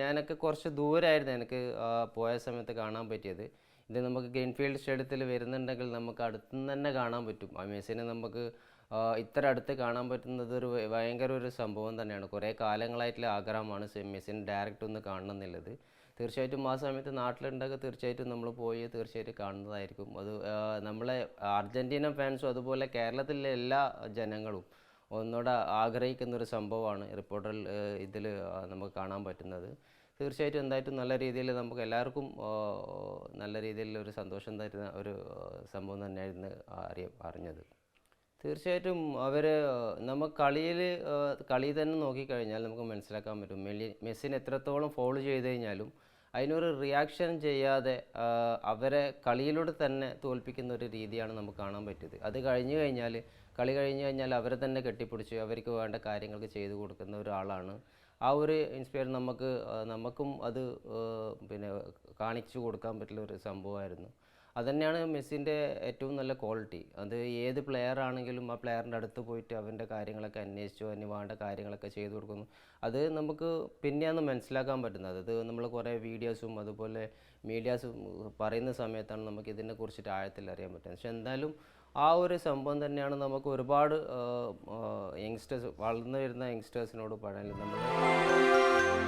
ഞാനൊക്കെ കുറച്ച് ദൂരമായിരുന്നു എനിക്ക് പോയ സമയത്ത് കാണാൻ പറ്റിയത്. ഇത് നമുക്ക് ഗ്രീൻഫീൽഡ് സ്റ്റേഡിയത്തിൽ വരുന്നുണ്ടെങ്കിൽ നമുക്ക് അടുത്തുനിന്ന് തന്നെ കാണാൻ പറ്റും. ആ മെസ്സിനെ നമുക്ക് ഇത്ര അടുത്ത് കാണാൻ പറ്റുന്നത് ഭയങ്കര ഒരു സംഭവം തന്നെയാണ്. കുറേ കാലങ്ങളായിട്ടുള്ള ആഗ്രഹമാണ് മെസ്സിനെ ഡയറക്റ്റ് ഒന്ന് കാണണം എന്നുള്ളത്. തീർച്ചയായിട്ടും ആ സമയത്ത് നാട്ടിലുണ്ടെങ്കിൽ തീർച്ചയായിട്ടും നമ്മൾ പോയി തീർച്ചയായിട്ടും കാണുന്നതായിരിക്കും. അത് നമ്മളെ അർജൻറ്റീന ഫാൻസും അതുപോലെ കേരളത്തിലെ എല്ലാ ജനങ്ങളും ഒന്നുകൂടെ ആഗ്രഹിക്കുന്ന ഒരു സംഭവമാണ് റിപ്പോർട്ടറിൽ ഇതിൽ നമുക്ക് കാണാൻ പറ്റുന്നത്. തീർച്ചയായിട്ടും എന്തായിട്ടും നല്ല രീതിയിൽ നമുക്ക് എല്ലാവർക്കും നല്ല രീതിയിൽ ഒരു സന്തോഷം തരുന്ന ഒരു സംഭവം തന്നെയായിരുന്നു അറിഞ്ഞത്. തീർച്ചയായിട്ടും അവർ നമുക്ക് കളി തന്നെ നോക്കിക്കഴിഞ്ഞാൽ നമുക്ക് മനസ്സിലാക്കാൻ പറ്റും. മെസ്സിനെ എത്രത്തോളം ഫോളോ ചെയ്ത് കഴിഞ്ഞാലും അതിനൊരു റിയാക്ഷൻ ചെയ്യാതെ അവരെ കളിയിലൂടെ തന്നെ തോൽപ്പിക്കുന്ന ഒരു രീതിയാണ് നമുക്ക് കാണാൻ പറ്റിയത്. അത് കളി കഴിഞ്ഞു കഴിഞ്ഞാൽ അവരെ തന്നെ കെട്ടിപ്പിടിച്ച് അവർക്ക് വേണ്ട കാര്യങ്ങൾക്ക് ചെയ്തു കൊടുക്കുന്ന ഒരാളാണ്. ആ ഒരു ഇൻസ്പയർ നമുക്കും അത് പിന്നെ കാണിച്ചു കൊടുക്കാൻ പറ്റുന്ന ഒരു സംഭവമായിരുന്നു. അതുതന്നെയാണ് മെസ്സിൻ്റെ ഏറ്റവും നല്ല ക്വാളിറ്റി. അത് ഏത് പ്ലെയർ ആണെങ്കിലും ആ പ്ലെയറിൻ്റെ അടുത്ത് പോയിട്ട് അവൻ്റെ കാര്യങ്ങളൊക്കെ അന്വേഷിച്ചു അതിന് വേണ്ട കാര്യങ്ങളൊക്കെ ചെയ്തു കൊടുക്കുന്നു. അത് നമുക്ക് പിന്നെയാണ് മനസ്സിലാക്കാൻ പറ്റുന്നത്. അത് നമ്മൾ കുറേ വീഡിയോസും അതുപോലെ മീഡിയാസും പറയുന്ന സമയത്താണ് നമുക്ക് ഇതിനെ കുറിച്ചിട്ട് ആഴത്തിൽ അറിയാൻ പറ്റുന്നത്. പക്ഷെ എന്തായാലും ആ ഒരു സംഭവം തന്നെയാണ് നമുക്ക് ഒരുപാട് വളർന്നു വരുന്ന യങ്സ്റ്റേഴ്സിനോട് പറയാനുള്ളത്. നമ്മൾ